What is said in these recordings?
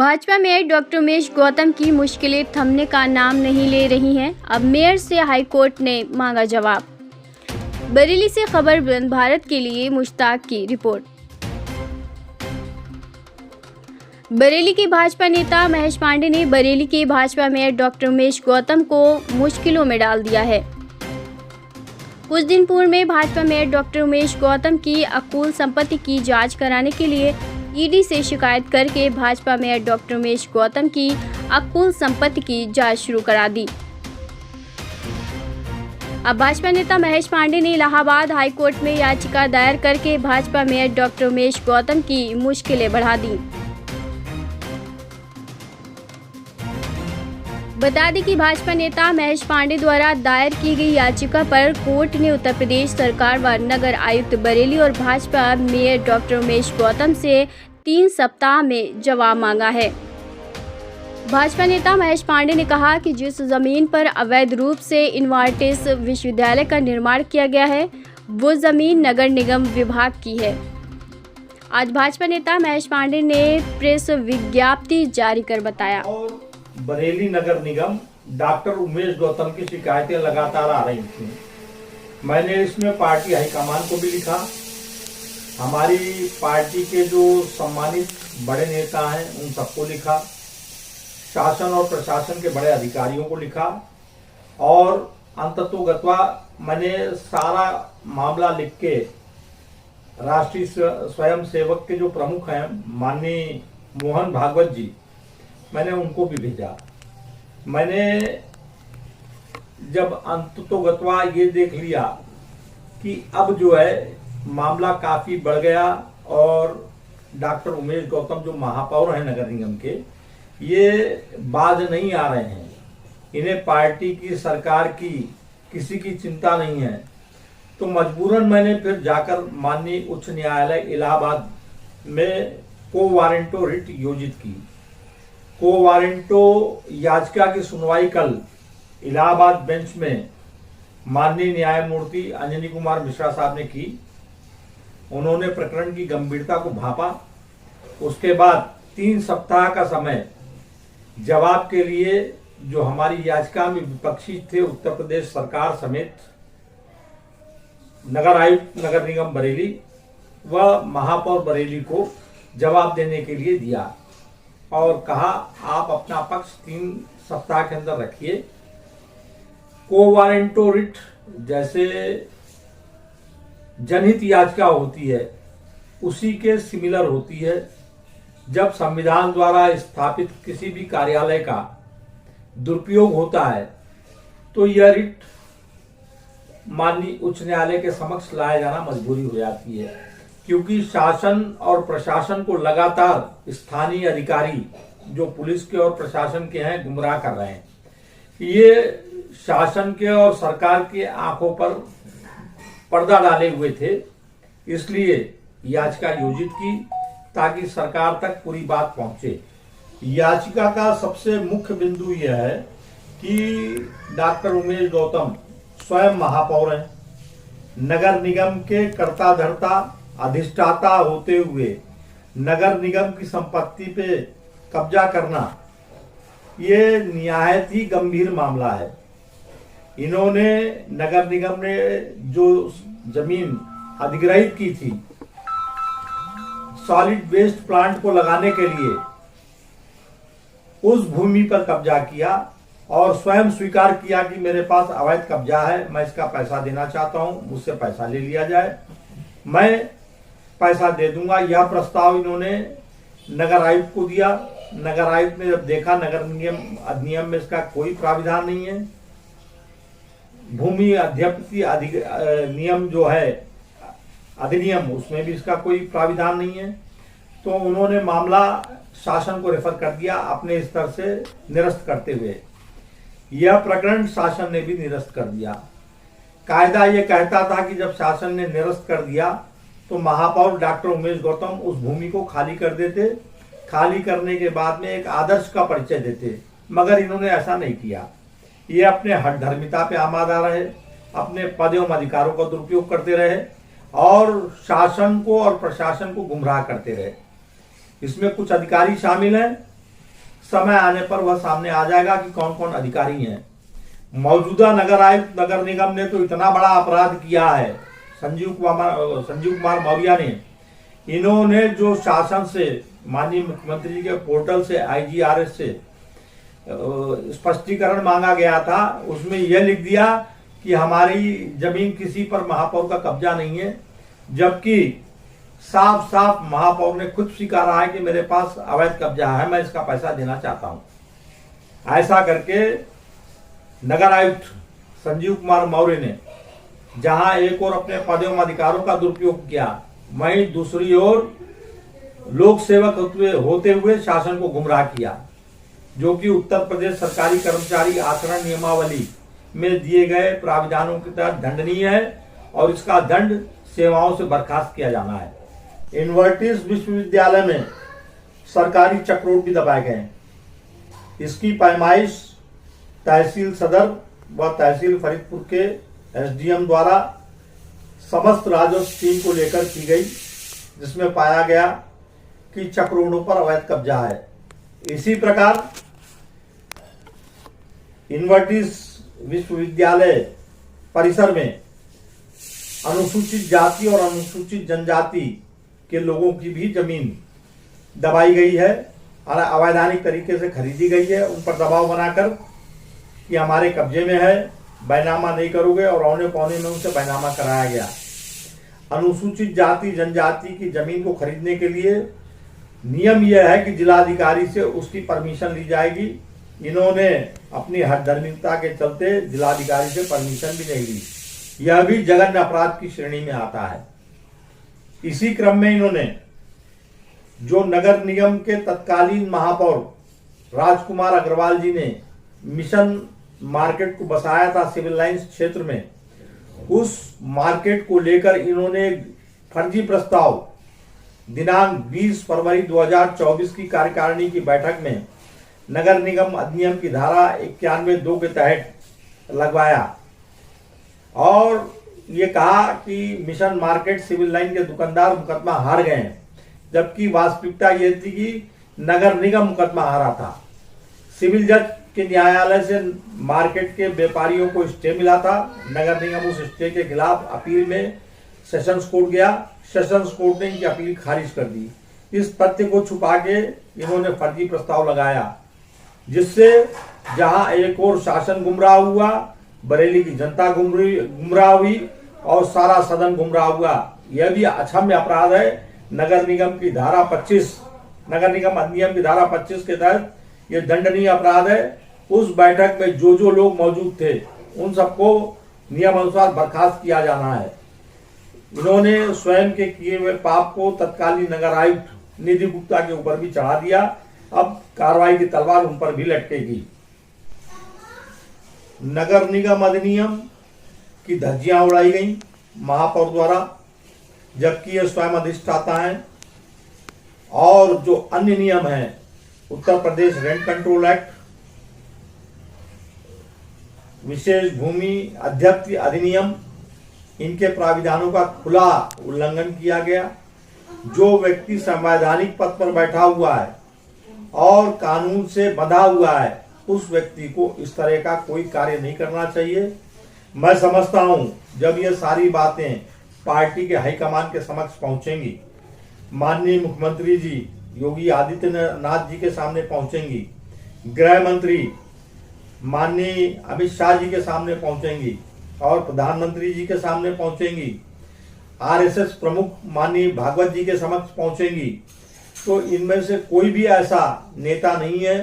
Bhajpa mayor doctor Umesh Gautam की मुश्किलें थमने का नाम नहीं ले रही हैं। अब मेयर से हाईकोर्ट ने मांगा जवाब। बरेली से खबर बुलंद भारत के लिए मुश्ताक की रिपोर्ट। बरेली के भाजपा नेता महेश पांडे ने बरेली के भाजपा मेयर डॉक्टर उमेश गौतम को मुश्किलों में डाल दिया है। कुछ दिन पूर्व में भाजपा मेयर डॉक्टर उमेश गौतम की अकुल संपत्ति की जांच कराने के लिए ईडी से शिकायत करके भाजपा मेयर डॉक्टर उमेश गौतम की अकुल संपत्ति की जांच शुरू करा दी। अब भाजपा नेता महेश पांडे ने इलाहाबाद हाईकोर्ट में याचिका दायर करके भाजपा मेयर डॉक्टर उमेश गौतम की मुश्किलें बढ़ा दी। बता दें कि भाजपा नेता महेश पांडे द्वारा दायर की गई याचिका पर कोर्ट ने उत्तर प्रदेश सरकार व नगर आयुक्त बरेली और भाजपा मेयर डॉक्टर उमेश गौतम से 3 सप्ताह में जवाब मांगा है। भाजपा नेता महेश पांडे ने कहा कि जिस जमीन पर अवैध रूप से इन्वार्टिस विश्वविद्यालय का निर्माण किया गया है वो जमीन नगर निगम विभाग की है। आज भाजपा नेता महेश पांडे ने प्रेस विज्ञप्ति जारी कर बताया। बरेली नगर निगम डॉक्टर उमेश गौतम की शिकायतें लगातार आ रही थी। मैंने इसमें पार्टी हाईकमान को भी लिखा, हमारी पार्टी के जो सम्मानित बड़े नेता हैं उन सबको लिखा, शासन और प्रशासन के बड़े अधिकारियों को लिखा और अंततोगत्वा मैंने सारा मामला लिख के राष्ट्रीय स्वयं सेवक के जो प्रमुख हैं माननीय मोहन भागवत जी, मैंने उनको भी भेजा। मैंने जब अंततोगत्वा ये देख लिया कि अब जो है मामला काफी बढ़ गया और डॉक्टर उमेश गौतम जो महापौर हैं नगर निगम के, ये बाज नहीं आ रहे हैं, इन्हें पार्टी की सरकार की किसी की चिंता नहीं है, तो मजबूरन मैंने फिर जाकर माननीय उच्च न्यायालय इलाहाबाद में को वारंटो रिट योजित की। को वारंटो याचिका की सुनवाई कल इलाहाबाद बेंच में माननीय न्यायमूर्ति अंजनी कुमार मिश्रा साहब ने की। उन्होंने प्रकरण की गंभीरता को भांपा। उसके बाद 3 सप्ताह का समय जवाब के लिए जो हमारी याचिका में विपक्षी थे उत्तर प्रदेश सरकार समेत नगर आयुक्त नगर निगम बरेली व महापौर बरेली को जवाब देने के लिए दिया और कहा आप अपना पक्ष 3 सप्ताह के अंदर रखिए। को वारंटो रिट जैसे जनहित याचिका होती है उसी के सिमिलर होती है। जब संविधान द्वारा स्थापित किसी भी कार्यालय का दुरुपयोग होता है तो यह रिट माननीय उच्च न्यायालय के समक्ष लाया जाना मजबूरी हो जाती है, क्योंकि शासन और प्रशासन को लगातार स्थानीय अधिकारी जो पुलिस के और प्रशासन के हैं गुमराह कर रहे हैं। ये शासन के और सरकार के आंखों पर पर्दा डाले हुए थे, इसलिए याचिका योजित की ताकि सरकार तक पूरी बात पहुंचे। याचिका का सबसे मुख्य बिंदु यह है कि डॉक्टर उमेश गौतम स्वयं महापौर हैं, नगर निगम के कर्ता धर्ता अधिष्ठाता होते हुए नगर निगम की संपत्ति पे कब्जा करना ये निहायत ही गंभीर मामला है। इन्होंने नगर निगम ने जो जमीन अधिग्रहित की थी सॉलिड वेस्ट प्लांट को लगाने के लिए, उस भूमि पर कब्जा किया और स्वयं स्वीकार किया कि मेरे पास अवैध कब्जा है, मैं इसका पैसा देना चाहता हूं, मुझसे पैसा ले लिया जाए, मैं पैसा दे दूंगा। यह प्रस्ताव इन्होंने नगर आयुक्त को दिया। नगर आयुक्त ने जब देखा नगर निगम अधिनियम में इसका कोई प्राविधान नहीं है, भूमि अध्यप्ति नियम जो है अधिनियम उसमें भी इसका कोई प्राविधान नहीं है, तो उन्होंने मामला शासन को रेफर कर दिया अपने स्तर से निरस्त करते हुए। यह प्रकरण शासन ने भी निरस्त कर दिया। कायदा यह कहता था कि जब शासन ने निरस्त कर दिया तो महापौर डॉक्टर उमेश गौतम उस भूमि को खाली कर देते, खाली करने के बाद में एक आदर्श का परिचय देते, मगर इन्होंने ऐसा नहीं किया। ये अपने हठधर्मिता पे आमादा रहे, अपने पद एवं अधिकारों का दुरुपयोग करते रहे और शासन को और प्रशासन को गुमराह करते रहे। इसमें कुछ अधिकारी शामिल हैं समय आने पर वह सामने आ जाएगा कि कौन कौन अधिकारी हैं। मौजूदा नगर आयुक्त नगर निगम ने तो इतना बड़ा अपराध किया है, संजीव कुमार मौर्य ने। इन्होंने जो शासन से, माननीय मुख्यमंत्री जी के पोर्टल से, IGRS से स्पष्टीकरण मांगा गया था, उसमें यह लिख दिया कि हमारी जमीन किसी पर महापौर का कब्जा नहीं है, जबकि साफ साफ महापौर ने खुद स्वीकारा है कि मेरे पास अवैध कब्जा है, मैं इसका पैसा देना चाहता हूं। ऐसा करके नगर आयुक्त संजीव कुमार मौर्य ने जहां एक और अपने पद एवं अधिकारों का दुरुपयोग किया, वहीं दूसरी ओर लोक सेवक होते हुए शासन को गुमराह किया, जो कि उत्तर प्रदेश सरकारी कर्मचारी आचरण नियमावली में दिए गए प्राविधानों के तहत दंडनीय है और इसका दंड सेवाओं से बर्खास्त किया जाना है। इन्वर्टिस विश्वविद्यालय में सरकारी चक्रोट भी दबाए गए। इसकी पैमाइश तहसील सदर व तहसील फरीदपुर के SDM द्वारा समस्त राजस्व टीम को लेकर की गई, जिसमें पाया गया कि चक्रोटों पर अवैध कब्जा है। इसी प्रकार इन्वर्टिस विश्वविद्यालय परिसर में अनुसूचित जाति और अनुसूचित जनजाति के लोगों की भी जमीन दबाई गई है और अवैधानिक तरीके से खरीदी गई है। उन पर दबाव बनाकर कि हमारे कब्जे में है, बैनामा नहीं करोगे, और औने पौने में उनसे बैनामा कराया गया। अनुसूचित जाति जनजाति की जमीन को खरीदने के लिए नियम यह है कि जिलाधिकारी से उसकी परमिशन ली जाएगी। इन्होंने अपनी हठधर्मिता के चलते जिलाधिकारी से परमिशन भी नहीं ली। यह भी जघन्य अपराध की श्रेणी में आता है। इसी क्रम में इन्होंने जो नगर निगम के तत्कालीन महापौर राजकुमार अग्रवाल जी ने मिशन मार्केट को बसाया था सिविल लाइंस क्षेत्र में, उस मार्केट को लेकर इन्होंने फर्जी प्रस्ताव दिनांक 20 फरवरी 2024 की कार्यकारिणी की बैठक में नगर निगम अधिनियम की धारा 91(2) के तहत लगवाया और ये कहा कि मिशन मार्केट सिविल लाइन के दुकानदार मुकदमा हार गए हैं, जबकि वास्तविकता ये थी कि नगर निगम मुकदमा हारा था। सिविल जज के न्यायालय से मार्केट के व्यापारियों को स्टे मिला था। नगर निगम उस स्टे के खिलाफ अपील में सेशंस कोर्ट गया। सेशंस कोर्ट ने इनकी अपील खारिज कर दी। इस तथ्य को छुपा के इन्होंने फर्जी प्रस्ताव लगाया, जिससे जहां एक और शासन गुमराह हुआ, बरेली की जनता गुमराह हुई और सारा सदन गुमराह हुआ। यह भी अक्षम्य अपराध है। नगर निगम की धारा 25, नगर निगम अधिनियम की धारा 25 के तहत यह दंडनीय अपराध है। उस बैठक में जो लोग मौजूद थे उन सबको नियम अनुसार बर्खास्त किया जाना है। इन्होंने स्वयं के किए हुए पाप को तत्कालीन नगर आयुक्त निधि गुप्ता के ऊपर भी चढ़ा दिया। अब कार्रवाई की तलवार उन पर भी लटकेगी। नगर निगम अधिनियम की धज्जियां उड़ाई गई महापौर द्वारा, जबकि ये स्वयं अधिष्ठाता है। और जो अन्य नियम है, Uttar Pradesh rent control act, विशेष भूमि अध्यक्ष अधिनियम, इनके प्राविधानों का खुला उल्लंघन किया गया। जो व्यक्ति संवैधानिक पद पर बैठा हुआ है और कानून से बंधा हुआ है, उस व्यक्ति को इस तरह का कोई कार्य नहीं करना चाहिए। मैं समझता हूं जब ये सारी बातें पार्टी के हाईकमान के समक्ष पहुंचेंगी, माननीय मुख्यमंत्री जी योगी आदित्यनाथ जी के सामने पहुंचेंगी, गृह मंत्री माननीय अमित शाह जी के सामने पहुंचेंगी और प्रधानमंत्री जी के सामने पहुंचेंगी, RSS प्रमुख माननीय भागवत जी के समक्ष पहुंचेंगी, तो इनमें से कोई भी ऐसा नेता नहीं है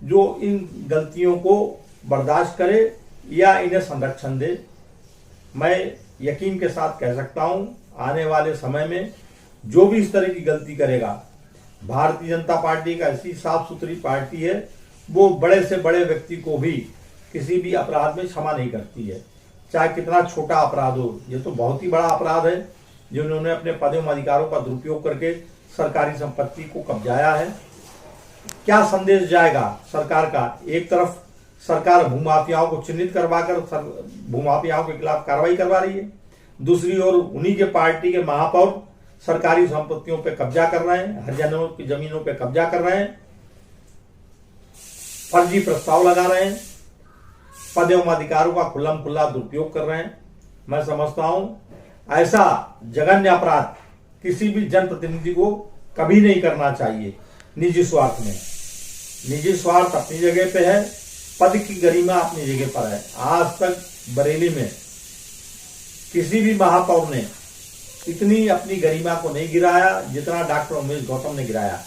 जो इन गलतियों को बर्दाश्त करे या इन्हें संरक्षण दे। मैं यकीन के साथ कह सकता हूं, आने वाले समय में जो भी इस तरह की गलती करेगा, भारतीय जनता पार्टी का ऐसी साफ सुथरी पार्टी है, वो बड़े से बड़े व्यक्ति को भी किसी भी अपराध में क्षमा नहीं करती है, चाहे कितना छोटा अपराध हो। ये तो बहुत ही बड़ा अपराध है जिन्होंने अपने पद एवं अधिकारों का दुरुपयोग करके सरकारी संपत्ति को कब्जाया है। क्या संदेश जाएगा सरकार का? एक तरफ सरकार भूमाफियाओं को चिन्हित करवाकर भूमाफियाओं के खिलाफ कार्रवाई करवा रही है, दूसरी ओर उन्हीं के पार्टी के महापौर सरकारी संपत्तियों पे कब्जा कर रहे हैं, हरियाणा की जमीनों पे कब्जा कर रहे हैं। फर्जी प्रस्ताव लगा रहे हैं, पद एवं अधिकारों का खुल्लम खुल्ला दुरुपयोग कर रहे हैं। मैं समझता हूं ऐसा जघन्य अपराध किसी भी जनप्रतिनिधि को कभी नहीं करना चाहिए। निजी स्वार्थ में, निजी स्वार्थ अपनी जगह पे है, पद की गरिमा अपनी जगह पर है। आज तक बरेली में किसी भी महापौर ने इतनी अपनी गरिमा को नहीं गिराया जितना डॉक्टर उमेश गौतम ने गिराया।